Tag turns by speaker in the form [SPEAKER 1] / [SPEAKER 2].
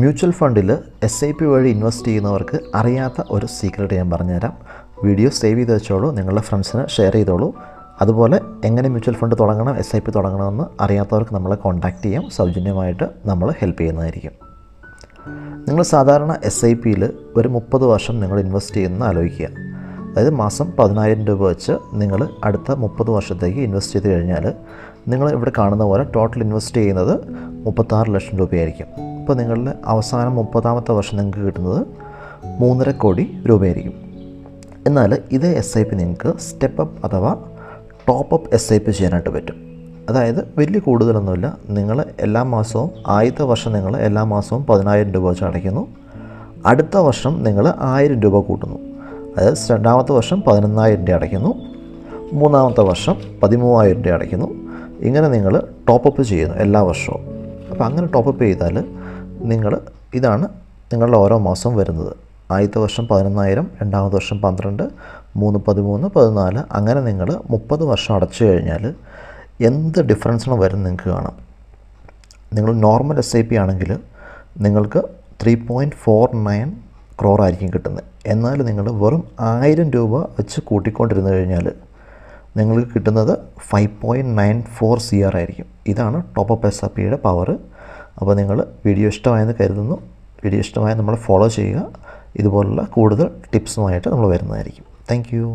[SPEAKER 1] Mutual ഫണ്ടിൽ SIP വഴി invest ചെയ്യുന്നവർക്ക് അറിയാത്ത ഒരു സീക്രട്ട് ഞാൻ പറഞ്ഞുതരാം. വീഡിയോ സേവ് ചെയ്ത് വെച്ചോളൂ, നിങ്ങളുടെ ഫ്രണ്ട്സിന് ഷെയർ ചെയ്തോളൂ. അതുപോലെ എങ്ങനെ മ്യൂച്വൽ ഫണ്ട് തുടങ്ങണം, SIP തുടങ്ങണമെന്ന് അറിയാത്തവർക്ക് നമ്മളെ കോൺടാക്റ്റ് ചെയ്യാം. സൗജന്യമായിട്ട് നമ്മൾ ഹെൽപ്പ് ചെയ്യുന്നതായിരിക്കും. നിങ്ങൾ സാധാരണ SIPയിൽ ഒരു 30 വർഷം നിങ്ങൾ ഇൻവെസ്റ്റ് ചെയ്യുന്നത് ആലോചിക്കുക. അതായത് മാസം 10,000 രൂപ വെച്ച് നിങ്ങൾ അടുത്ത 30 വർഷത്തേക്ക് ഇൻവെസ്റ്റ് ചെയ്ത് കഴിഞ്ഞാൽ നിങ്ങൾ ഇവിടെ കാണുന്ന പോലെ ടോട്ടൽ ഇൻവെസ്റ്റ് ചെയ്യുന്നത് 36 ലക്ഷം രൂപയായിരിക്കും. അപ്പോൾ നിങ്ങളുടെ അവസാനം 30ാമത്തെ വർഷം നിങ്ങൾക്ക് കിട്ടുന്നത് 3.5 കോടി രൂപയായിരിക്കും. എന്നാൽ ഇതേ SIP നിങ്ങൾക്ക് സ്റ്റെപ്പ് അപ്പ് അഥവാ ടോപ്പ് അപ്പ് SIP ചെയ്യാനായിട്ട് പറ്റും. അതായത് വലിയ കൂടുതലൊന്നുമില്ല. നിങ്ങൾ എല്ലാ മാസവും ആദ്യത്തെ വർഷം നിങ്ങൾ എല്ലാ മാസവും 10,000 രൂപ വെച്ച് അടയ്ക്കുന്നു. അടുത്ത വർഷം നിങ്ങൾ 1000 രൂപ കൂട്ടുന്നു. അതായത് രണ്ടാമത്തെ വർഷം 11,000 രൂപ അടയ്ക്കുന്നു. മൂന്നാമത്തെ വർഷം 13,000 രൂപ അടയ്ക്കുന്നു. ഇങ്ങനെ നിങ്ങൾ ടോപ്പപ്പ് ചെയ്യുന്നു എല്ലാ വർഷവും. അപ്പോൾ അങ്ങനെ ടോപ്പപ്പ് ചെയ്താൽ ഇതാണ് നിങ്ങളുടെ ഓരോ മാസവും വരുന്നത്. ആദ്യത്തെ വർഷം 11,000, രണ്ടാമത്തെ വർഷം 12, 3 13, 14, അങ്ങനെ നിങ്ങൾ 30 വർഷം അടച്ചു കഴിഞ്ഞാൽ എന്ത് ഡിഫറൻസാണ് വരുന്നത് നിങ്ങൾക്ക് കാണാം. നിങ്ങൾ നോർമൽ SIP ആണെങ്കിൽ നിങ്ങൾക്ക് 3.49 crore ആയിരിക്കും കിട്ടുന്നത്. എന്നാൽ നിങ്ങൾ വെറും 1000 രൂപ വെച്ച് കൂട്ടിക്കൊണ്ടിരുന്നു കഴിഞ്ഞാൽ നിങ്ങൾക്ക് കിട്ടുന്നത് 5.94 CR ആയിരിക്കും. ഇതാണ് ടോപ്പ് അപ്പ് SIPയുടെ പവർ. അപ്പോൾ നിങ്ങൾ വീഡിയോ ഇഷ്ടമായെന്ന് കരുതുന്നു. വീഡിയോ ഇഷ്ടമായ നമ്മൾ ഫോളോ ചെയ്യുക. ഇതുപോലുള്ള കൂടുതൽ ടിപ്സുമായിട്ട് നമ്മൾ വരുന്നതായിരിക്കും. Thank you.